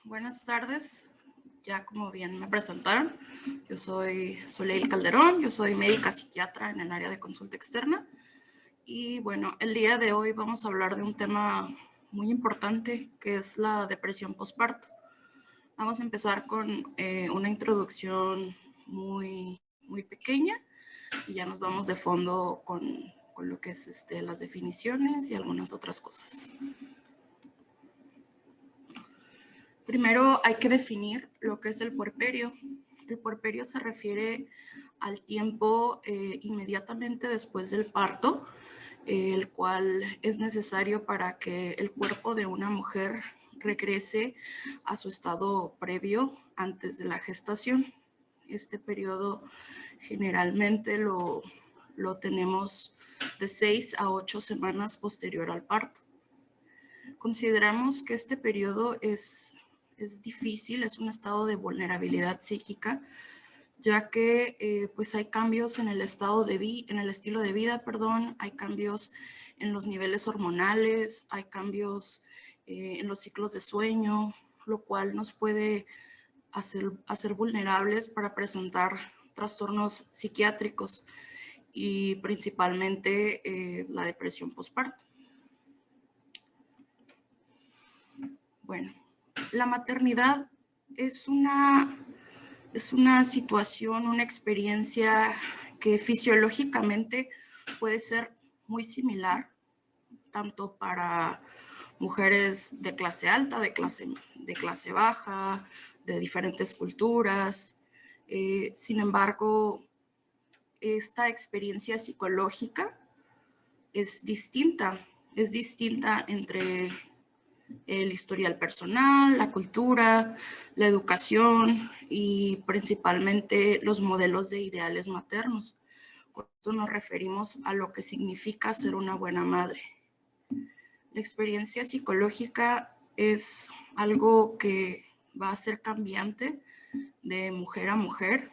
Buenas tardes. Ya como bien me presentaron, yo soy Soleil Calderón, yo soy médica psiquiatra en el área de consulta externa. Y bueno, el día de hoy vamos a hablar de un tema muy importante que es la depresión postparto. Vamos a empezar con una introducción muy pequeña y ya nos vamos de fondo con lo que es las definiciones y algunas otras cosas. Primero hay que definir lo que es el puerperio. El puerperio se refiere al tiempo inmediatamente después del parto, el cual es necesario para que el cuerpo de una mujer regrese a su estado previo antes de la gestación. Este periodo generalmente lo tenemos de 6 a 8 semanas posterior al parto. Consideramos que este periodo es difícil, es un estado de vulnerabilidad psíquica, ya que pues hay cambios en el estilo de vida, hay cambios en los niveles hormonales, hay cambios en los ciclos de sueño, lo cual nos puede hacer vulnerables para presentar trastornos psiquiátricos y principalmente la depresión postparto. Bueno, la maternidad es una situación, una experiencia que fisiológicamente puede ser muy similar, tanto para mujeres de clase alta, de clase baja, de diferentes culturas. Sin embargo, esta experiencia psicológica es distinta entre el historial personal, la cultura, la educación y principalmente los modelos de ideales maternos. Con esto nos referimos a lo que significa ser una buena madre. La experiencia psicológica es algo que va a ser cambiante de mujer a mujer,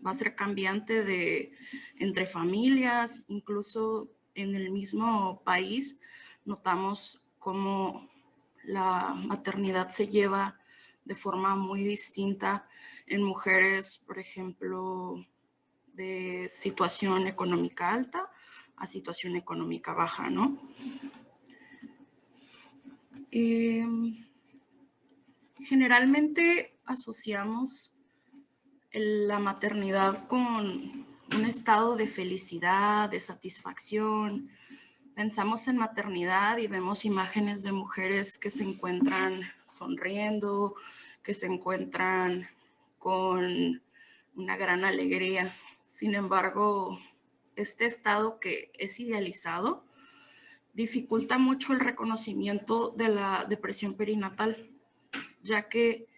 va a ser cambiante entre familias, incluso en el mismo país notamos cómo la maternidad se lleva de forma muy distinta en mujeres, por ejemplo, de situación económica alta a situación económica baja, ¿no? Generalmente asociamos la maternidad con un estado de felicidad, de satisfacción. Pensamos en maternidad y vemos imágenes de mujeres que se encuentran sonriendo, que se encuentran con una gran alegría. Sin embargo, este estado que es idealizado dificulta mucho el reconocimiento de la depresión perinatal, ya que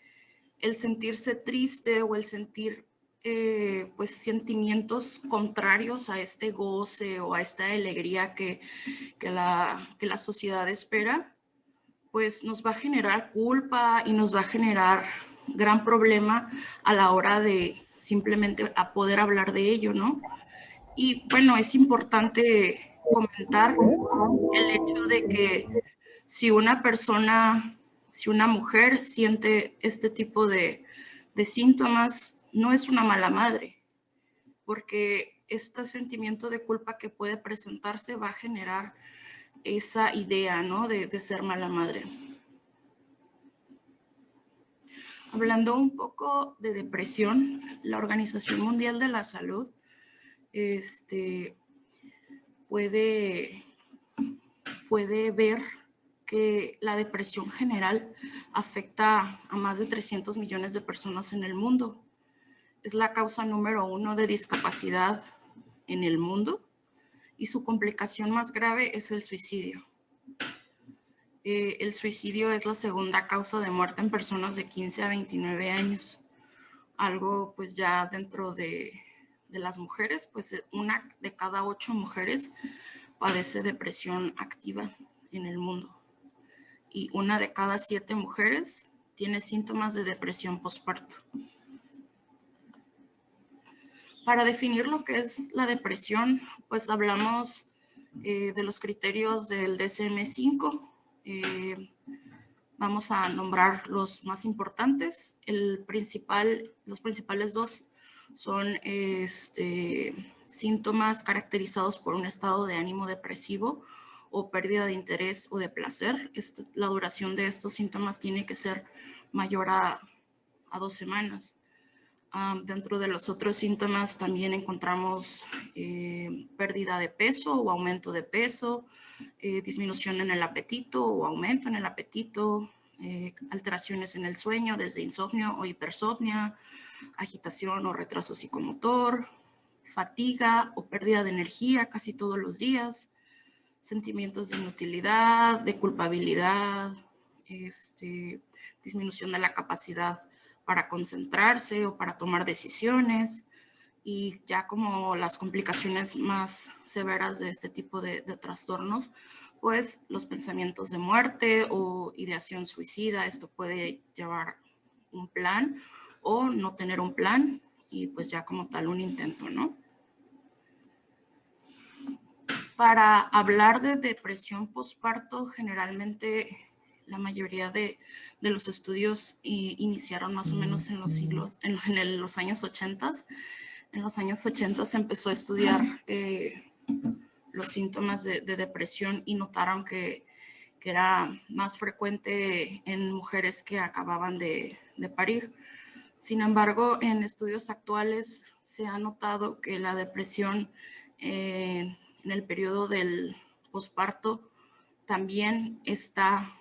el sentirse triste o el sentir pues sentimientos contrarios a este goce o a esta alegría que la sociedad espera, pues nos va a generar culpa y nos va a generar gran problema a la hora de simplemente a poder hablar de ello, ¿no? Y bueno, es importante comentar el hecho de que si una persona, si una mujer siente este tipo de síntomas, no es una mala madre, porque este sentimiento de culpa que puede presentarse va a generar esa idea, ¿no? de ser mala madre. Hablando un poco de depresión, la Organización Mundial de la Salud puede ver que la depresión general afecta a más de 300 millones de personas en el mundo. Es la causa número 1 de discapacidad en el mundo y su complicación más grave es el suicidio. El suicidio es la segunda causa de muerte en personas de 15 a 29 años. Algo pues ya dentro de las mujeres, pues 1 de cada 8 mujeres padece depresión activa en el mundo. Y 1 de cada 7 mujeres tiene síntomas de depresión postparto. Para definir lo que es la depresión, pues hablamos de los criterios del DSM-5. Vamos a nombrar los más importantes. Los principales dos son síntomas caracterizados por un estado de ánimo depresivo o pérdida de interés o de placer. La duración de estos síntomas tiene que ser mayor a 2 semanas. Dentro de los otros síntomas también encontramos pérdida de peso o aumento de peso, disminución en el apetito o aumento en el apetito, alteraciones en el sueño, desde insomnio o hipersomnia, agitación o retraso psicomotor, fatiga o pérdida de energía casi todos los días, sentimientos de inutilidad, de culpabilidad, disminución de la capacidad para concentrarse o para tomar decisiones, y ya como las complicaciones más severas de este tipo de trastornos, pues los pensamientos de muerte o ideación suicida. Esto puede llevar un plan o no tener un plan y pues ya como tal un intento, ¿no? Para hablar de depresión postparto, generalmente la mayoría de los estudios iniciaron más o menos en los años 80. En los años 80 se empezó a estudiar los síntomas de depresión y notaron que era más frecuente en mujeres que acababan de parir. Sin embargo, en estudios actuales se ha notado que la depresión en el periodo del posparto también está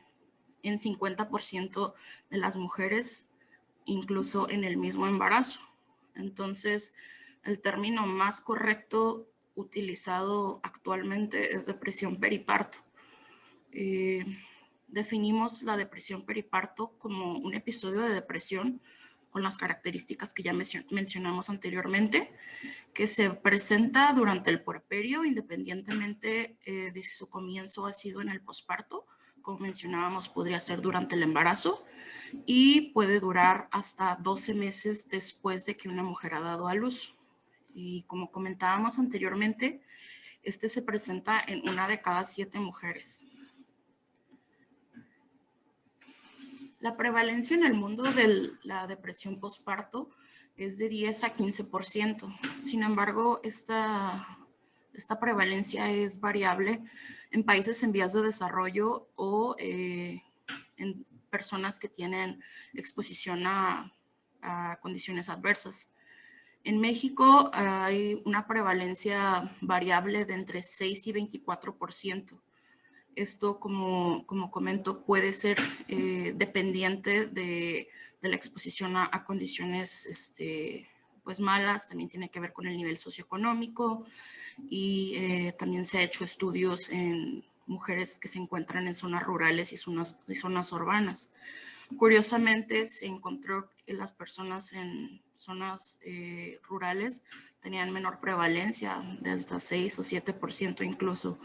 en 50% de las mujeres, incluso en el mismo embarazo. Entonces, el término más correcto utilizado actualmente es depresión periparto. Definimos la depresión periparto como un episodio de depresión con las características que ya mencionamos anteriormente, que se presenta durante el puerperio, independientemente de si su comienzo ha sido en el posparto. Como mencionábamos, podría ser durante el embarazo y puede durar hasta 12 meses después de que una mujer ha dado a luz. Y como comentábamos anteriormente, este se presenta en 1 de cada 7 mujeres. La prevalencia en el mundo de la depresión postparto es de 10 a 15%. Sin embargo, esta prevalencia es variable en países en vías de desarrollo o en personas que tienen exposición a condiciones adversas. En México hay una prevalencia variable de entre 6 y 24%. Esto, como comento, puede ser dependiente de la exposición a condiciones pues malas. También tiene que ver con el nivel socioeconómico y también se ha hecho estudios en mujeres que se encuentran en zonas rurales y zonas urbanas. Curiosamente, se encontró que las personas en zonas rurales tenían menor prevalencia, de hasta 6 o 7% incluso,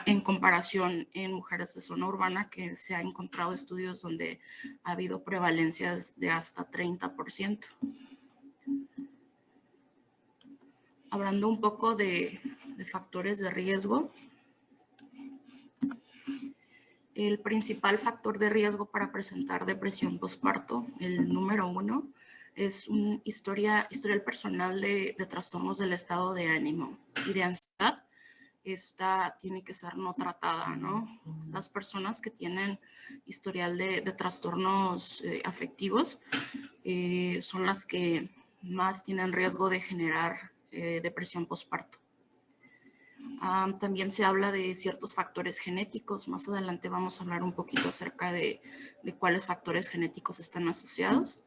en comparación en mujeres de zona urbana, que se ha encontrado estudios donde ha habido prevalencias de hasta 30%. Hablando un poco de factores de riesgo, el principal factor de riesgo para presentar depresión postparto, el número 1, es un historial personal de trastornos del estado de ánimo y de ansiedad. Esta tiene que ser no tratada, ¿no? Las personas que tienen historial de trastornos afectivos son las que más tienen riesgo de generar depresión postparto. También se habla de ciertos factores genéticos. Más adelante vamos a hablar un poquito acerca de cuáles factores genéticos están asociados.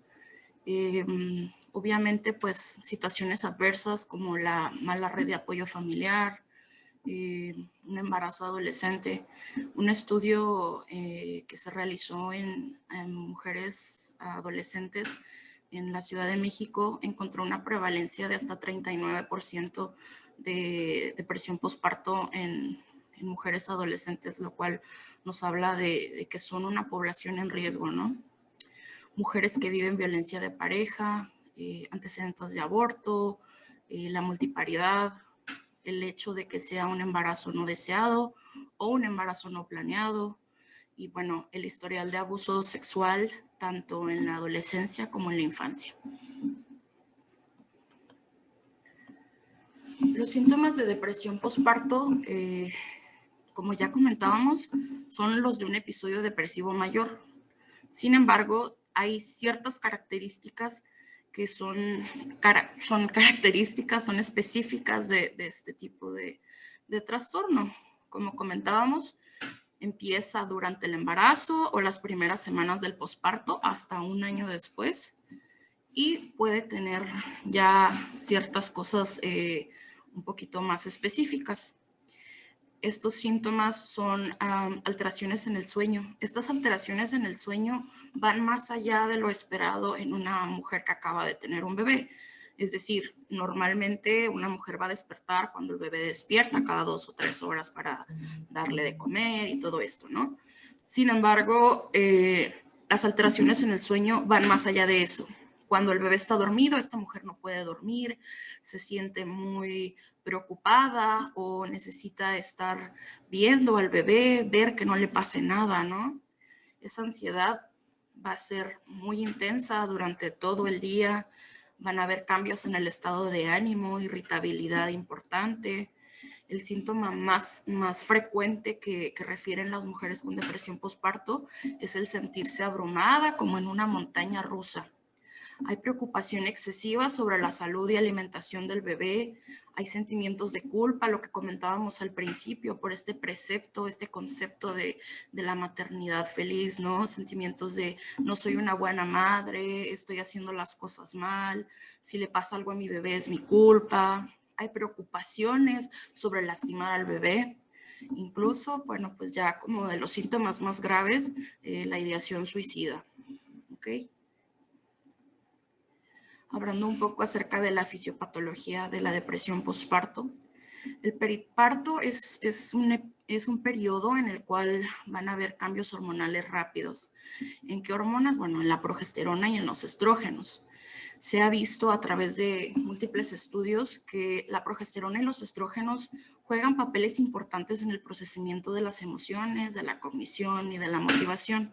Obviamente, pues situaciones adversas como la mala red de apoyo familiar, un embarazo adolescente. Un estudio que se realizó en mujeres adolescentes en la Ciudad de México encontró una prevalencia de hasta 39% de depresión postparto en mujeres adolescentes, lo cual nos habla de que son una población en riesgo, ¿no? Mujeres que viven violencia de pareja, antecedentes de aborto, la multiparidad, el hecho de que sea un embarazo no deseado o un embarazo no planeado, y bueno, el historial de abuso sexual tanto en la adolescencia como en la infancia. Los síntomas de depresión postparto, como ya comentábamos, son los de un episodio depresivo mayor. Sin embargo, hay ciertas características que son específicas de este tipo de trastorno. Como comentábamos, empieza durante el embarazo o las primeras semanas del posparto hasta un año después y puede tener ya ciertas cosas un poquito más específicas. Estos síntomas son alteraciones en el sueño. Estas alteraciones en el sueño van más allá de lo esperado en una mujer que acaba de tener un bebé. Es decir, normalmente una mujer va a despertar cuando el bebé despierta cada 2 o 3 horas para darle de comer y todo esto, ¿no? Sin embargo, las alteraciones en el sueño van más allá de eso. Cuando el bebé está dormido, esta mujer no puede dormir, se siente muy preocupada o necesita estar viendo al bebé, ver que no le pase nada, ¿no? Esa ansiedad va a ser muy intensa durante todo el día, van a haber cambios en el estado de ánimo, irritabilidad importante. El síntoma más frecuente que refieren las mujeres con depresión postparto es el sentirse abrumada como en una montaña rusa. Hay preocupación excesiva sobre la salud y alimentación del bebé, hay sentimientos de culpa, lo que comentábamos al principio, por este precepto, este concepto de la maternidad feliz, ¿no? Sentimientos de no soy una buena madre, estoy haciendo las cosas mal, si le pasa algo a mi bebé es mi culpa. Hay preocupaciones sobre lastimar al bebé. Incluso, bueno, pues ya como de los síntomas más graves, la ideación suicida, ¿ok? Hablando un poco acerca de la fisiopatología de la depresión postparto. El periparto es un periodo en el cual van a haber cambios hormonales rápidos. ¿En qué hormonas? Bueno, en la progesterona y en los estrógenos. Se ha visto a través de múltiples estudios que la progesterona y los estrógenos juegan papeles importantes en el procesamiento de las emociones, de la cognición y de la motivación.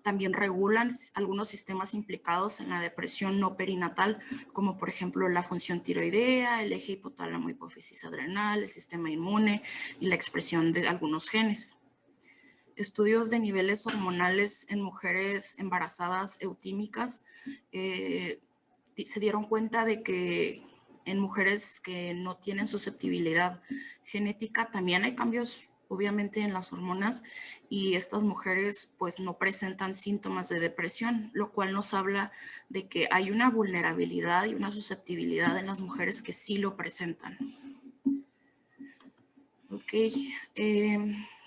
También regulan algunos sistemas implicados en la depresión no perinatal, como por ejemplo la función tiroidea, el eje hipotálamo hipófisis adrenal, el sistema inmune y la expresión de algunos genes. Estudios de niveles hormonales en mujeres embarazadas eutímicas se dieron cuenta de que en mujeres que no tienen susceptibilidad genética también hay cambios obviamente en las hormonas y estas mujeres pues no presentan síntomas de depresión, lo cual nos habla de que hay una vulnerabilidad y una susceptibilidad en las mujeres que sí lo presentan. Ok,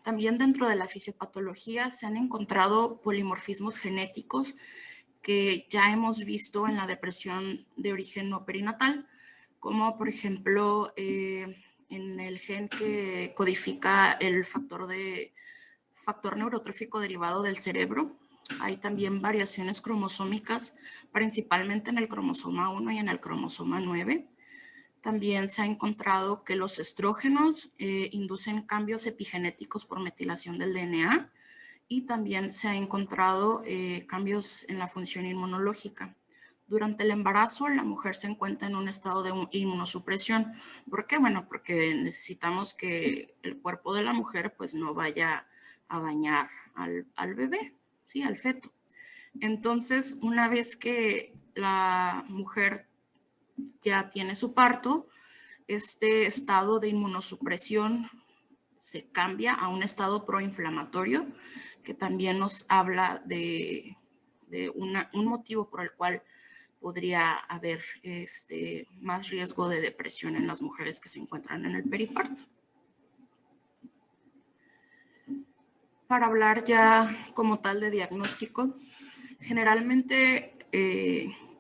también dentro de la fisiopatología se han encontrado polimorfismos genéticos que ya hemos visto en la depresión de origen no perinatal, como por ejemplo en el gen que codifica el factor neurotrófico derivado del cerebro. Hay también variaciones cromosómicas, principalmente en el cromosoma 1 y en el cromosoma 9. También se ha encontrado que los estrógenos inducen cambios epigenéticos por metilación del DNA y también se ha encontrado cambios en la función inmunológica. Durante el embarazo, la mujer se encuentra en un estado de inmunosupresión. ¿Por qué? Bueno, porque necesitamos que el cuerpo de la mujer pues no vaya a dañar al bebé, ¿sí? Al feto. Entonces, una vez que la mujer ya tiene su parto, este estado de inmunosupresión se cambia a un estado proinflamatorio, que también nos habla de un motivo por el cual podría haber más riesgo de depresión en las mujeres que se encuentran en el periparto. Para hablar ya como tal de diagnóstico, generalmente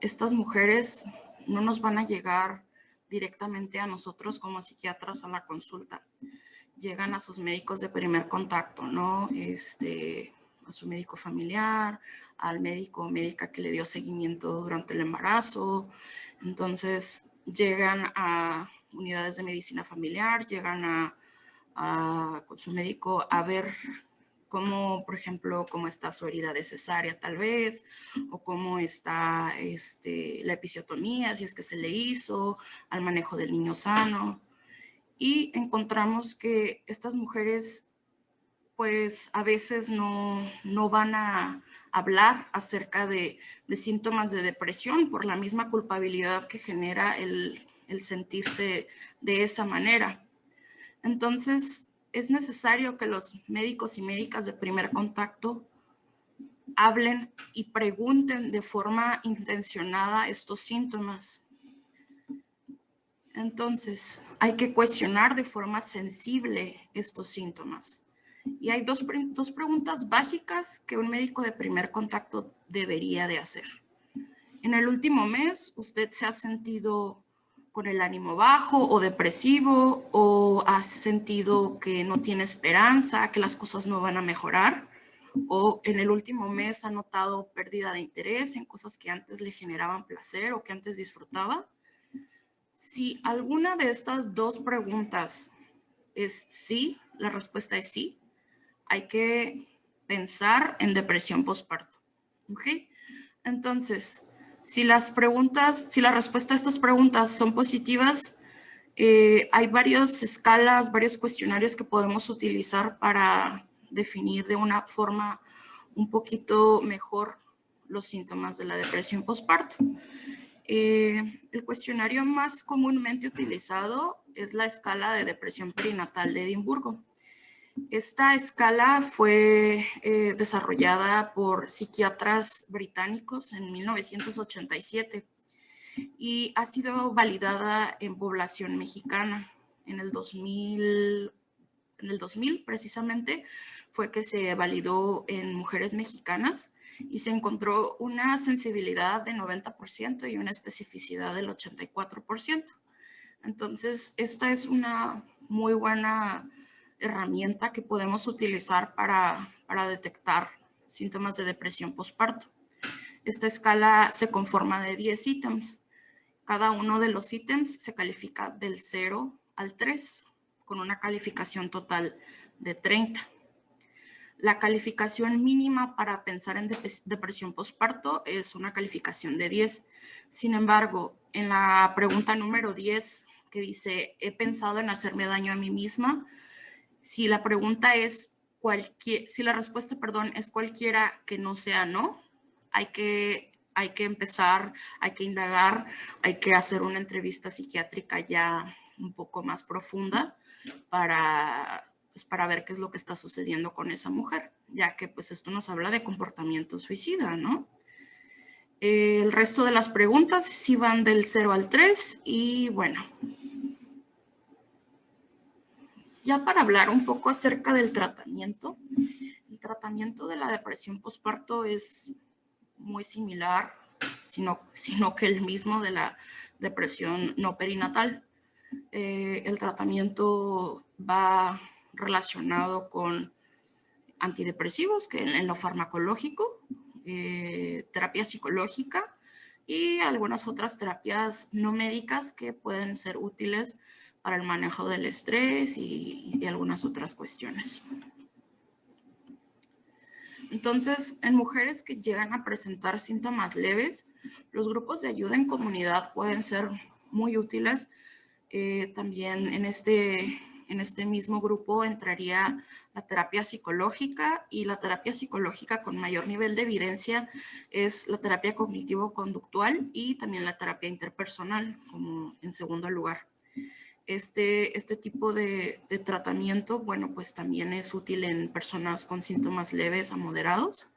estas mujeres no nos van a llegar directamente a nosotros como psiquiatras a la consulta. Llegan a sus médicos de primer contacto, ¿no? A su médico familiar, al médico o médica que le dio seguimiento durante el embarazo. Entonces, llegan a unidades de medicina familiar, llegan con su médico a ver como, por ejemplo, cómo está su herida de cesárea tal vez, o cómo está la episiotomía, si es que se le hizo, al manejo del niño sano. Y encontramos que estas mujeres pues a veces no van a hablar acerca de síntomas de depresión por la misma culpabilidad que genera el sentirse de esa manera. Entonces, es necesario que los médicos y médicas de primer contacto hablen y pregunten de forma intencionada estos síntomas. Entonces, hay que cuestionar de forma sensible estos síntomas. Y hay dos preguntas básicas que un médico de primer contacto debería de hacer. En el último mes, ¿usted se ha sentido con el ánimo bajo o depresivo, o ha sentido que no tiene esperanza, que las cosas no van a mejorar? ¿O en el último mes ha notado pérdida de interés en cosas que antes le generaban placer o que antes disfrutaba? Si alguna de estas dos preguntas es sí, la respuesta es sí, hay que pensar en depresión postparto. ¿Ok? Entonces, si la respuesta a estas preguntas son positivas, hay varias escalas, varios cuestionarios que podemos utilizar para definir de una forma un poquito mejor los síntomas de la depresión postparto. El cuestionario más comúnmente utilizado es la escala de depresión perinatal de Edimburgo. Esta escala fue desarrollada por psiquiatras británicos en 1987 y ha sido validada en población mexicana. En el 2000 precisamente fue que se validó en mujeres mexicanas y se encontró una sensibilidad de 90% y una especificidad del 84%. Entonces, esta es una muy buena herramienta que podemos utilizar para detectar síntomas de depresión postparto. Esta escala se conforma de 10 ítems. Cada uno de los ítems se califica del 0 al 3, con una calificación total de 30. La calificación mínima para pensar en depresión postparto es una calificación de 10. Sin embargo, en la pregunta número 10, que dice, ¿he pensado en hacerme daño a mí misma? Si la pregunta es si la respuesta, es cualquiera que no sea no, hay que empezar, hay que indagar, hay que hacer una entrevista psiquiátrica ya un poco más profunda para ver qué es lo que está sucediendo con esa mujer, ya que pues esto nos habla de comportamiento suicida, ¿no? El resto de las preguntas sí van del 0 al 3 y bueno, ya para hablar un poco acerca del tratamiento, el tratamiento de la depresión postparto es muy similar, sino que el mismo de la depresión no perinatal. El tratamiento va relacionado con antidepresivos, que en lo farmacológico, terapia psicológica y algunas otras terapias no médicas que pueden ser útiles para el manejo del estrés y algunas otras cuestiones. Entonces, en mujeres que llegan a presentar síntomas leves, los grupos de ayuda en comunidad pueden ser muy útiles. También en este mismo grupo entraría la terapia psicológica, y la terapia psicológica con mayor nivel de evidencia es la terapia cognitivo-conductual y también la terapia interpersonal, como en segundo lugar. Este tipo de tratamiento, bueno, pues también es útil en personas con síntomas leves a moderados,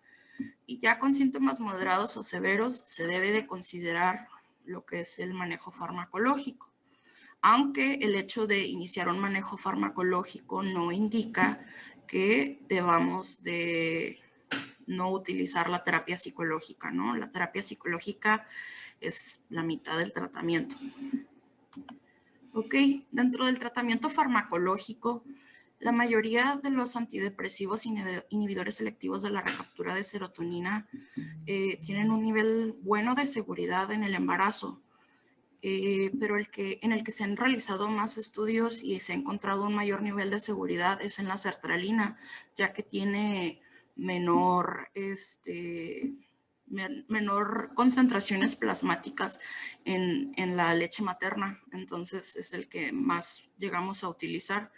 y ya con síntomas moderados o severos se debe de considerar lo que es el manejo farmacológico, aunque el hecho de iniciar un manejo farmacológico no indica que debamos de no utilizar la terapia psicológica, ¿no? La terapia psicológica es la mitad del tratamiento. Ok, dentro del tratamiento farmacológico, la mayoría de los antidepresivos inhibidores selectivos de la recaptura de serotonina tienen un nivel bueno de seguridad en el embarazo. pero en el que se han realizado más estudios y se ha encontrado un mayor nivel de seguridad es en la sertralina, ya que tiene menor concentraciones plasmáticas en la leche materna, entonces es el que más llegamos a utilizar.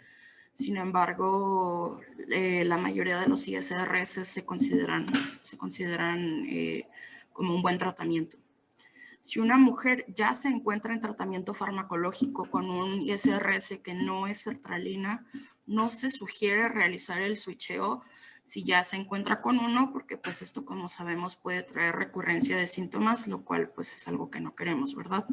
Sin embargo, la mayoría de los ISRS se consideran como un buen tratamiento. Si una mujer ya se encuentra en tratamiento farmacológico con un ISRS que no es sertralina, no se sugiere realizar el switcheo si ya se encuentra con uno, porque pues esto, como sabemos, puede traer recurrencia de síntomas, lo cual pues es algo que no queremos, ¿verdad?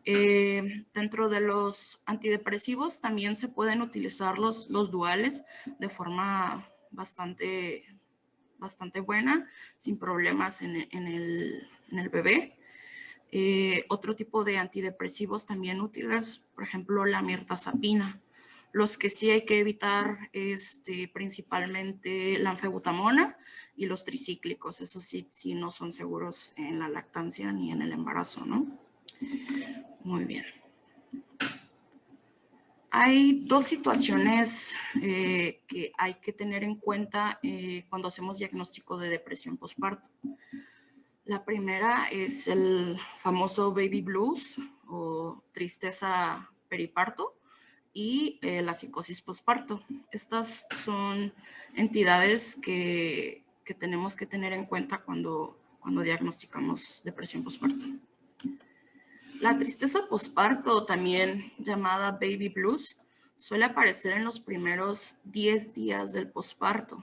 Dentro de los antidepresivos también se pueden utilizar los duales de forma bastante buena, sin problemas en el bebé. Otro tipo de antidepresivos también útiles, por ejemplo, la mirtazapina. Los que sí hay que evitar principalmente la anfebutamona y los tricíclicos. Esos sí no son seguros en la lactancia ni en el embarazo, ¿no? Muy bien. Hay dos situaciones que hay que tener en cuenta cuando hacemos diagnóstico de depresión postparto. La primera es el famoso baby blues o tristeza periparto y la psicosis postparto. Estas son entidades que tenemos que tener en cuenta cuando diagnosticamos depresión postparto. La tristeza postparto, también llamada baby blues, suele aparecer en los primeros 10 días del postparto.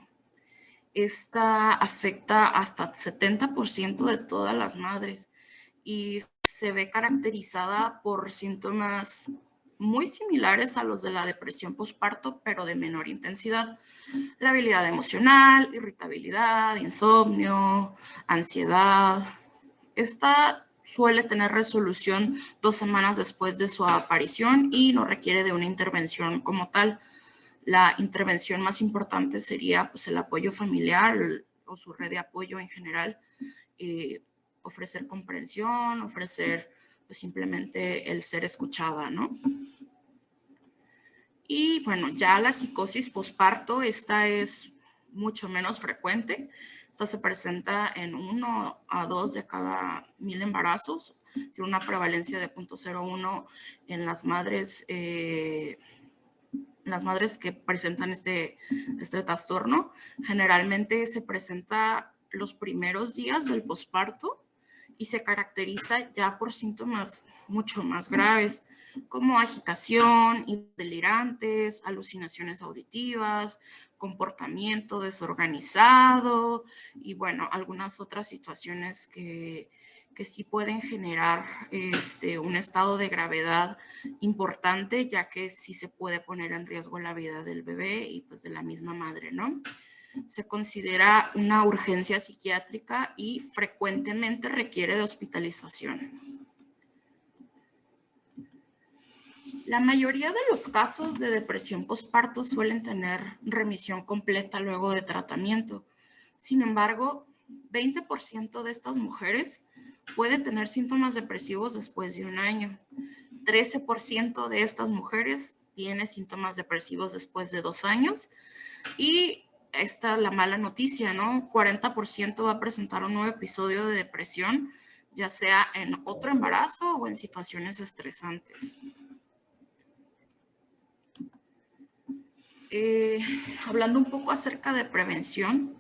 Esta afecta hasta 70% de todas las madres y se ve caracterizada por síntomas muy similares a los de la depresión postparto, pero de menor intensidad. Labilidad emocional, irritabilidad, insomnio, ansiedad. Esta suele tener resolución 2 semanas después de su aparición y no requiere de una intervención como tal. La intervención más importante sería pues, el apoyo familiar o su red de apoyo en general, ofrecer comprensión, ofrecer pues, simplemente el ser escuchada, ¿no? Y bueno, ya la psicosis posparto, esta es mucho menos frecuente. Esta se presenta en 1 a 2 de cada 1000 embarazos. Tiene una prevalencia de 0.01 en las madres que presentan este trastorno. Generalmente se presenta los primeros días del posparto y se caracteriza ya por síntomas mucho más graves, como agitación, delirantes, alucinaciones auditivas, comportamiento desorganizado y bueno, algunas otras situaciones que sí pueden generar un estado de gravedad importante, ya que sí se puede poner en riesgo la vida del bebé y pues de la misma madre, ¿no? Se considera una urgencia psiquiátrica y frecuentemente requiere de hospitalización. La mayoría de los casos de depresión postparto suelen tener remisión completa luego de tratamiento. Sin embargo, 20% de estas mujeres puede tener síntomas depresivos después de 1 año. 13% de estas mujeres tiene síntomas depresivos después de 2 años. Y esta es la mala noticia, ¿no? 40% va a presentar un nuevo episodio de depresión, ya sea en otro embarazo o en situaciones estresantes. Hablando un poco acerca de prevención,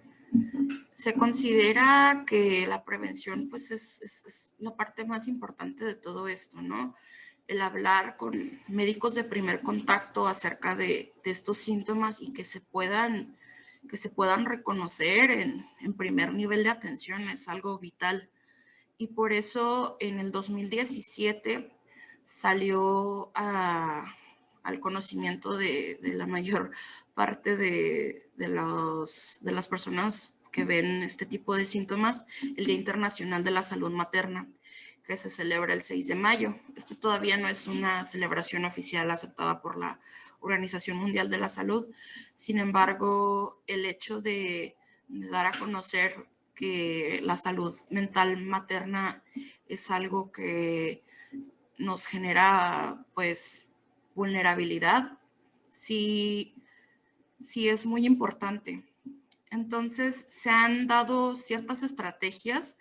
se considera que la prevención pues es la parte más importante de todo esto, ¿no? El hablar con médicos de primer contacto acerca de estos síntomas y que se puedan reconocer en primer nivel de atención es algo vital. Y por eso en el 2017 salió al conocimiento de la mayor parte de las personas que ven este tipo de síntomas, el Día Internacional de la Salud Materna, que se celebra el 6 de mayo. Este todavía no es una celebración oficial aceptada por la Organización Mundial de la Salud. Sin embargo, el hecho de dar a conocer que la salud mental materna es algo que nos genera pues vulnerabilidad, sí es muy importante. Entonces se han dado ciertas estrategias,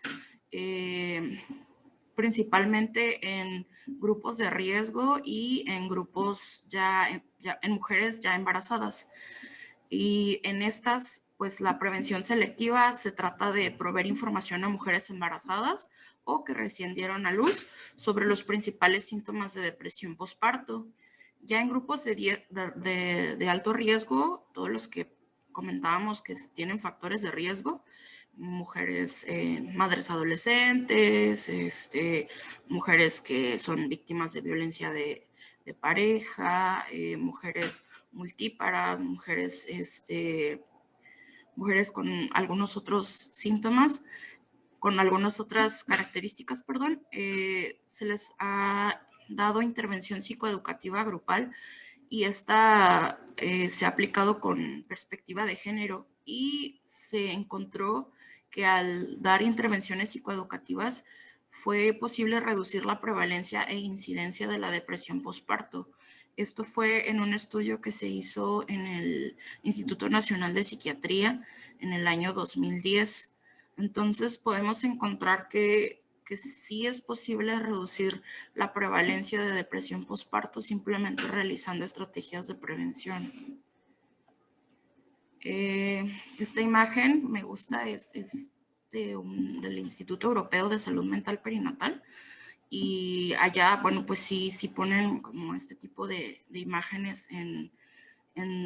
principalmente en grupos de riesgo y en grupos en mujeres ya embarazadas. Y en estas, pues la prevención selectiva se trata de proveer información a mujeres embarazadas o que recién dieron a luz sobre los principales síntomas de depresión postparto. Ya en grupos de alto riesgo, todos los que comentábamos que tienen factores de riesgo, mujeres, madres adolescentes, mujeres que son víctimas de violencia de pareja, mujeres multíparas, mujeres con algunos otros síntomas, con algunas otras características, perdón, se les ha dado intervención psicoeducativa grupal y esta se ha aplicado con perspectiva de género y se encontró que al dar intervenciones psicoeducativas fue posible reducir la prevalencia e incidencia de la depresión postparto. Esto fue en un estudio que se hizo en el Instituto Nacional de Psiquiatría en el año 2010. Entonces podemos encontrar que sí es posible reducir la prevalencia de depresión postparto simplemente realizando estrategias de prevención. Esta imagen me gusta, es del Instituto Europeo de Salud Mental Perinatal. Y allá, bueno, pues sí ponen como este tipo de imágenes en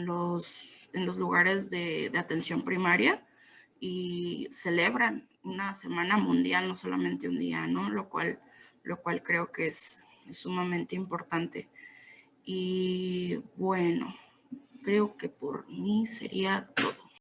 los lugares de atención primaria y celebran una semana mundial, no solamente un día, ¿no? Lo cual creo que es sumamente importante. Y bueno, creo que por mí sería todo.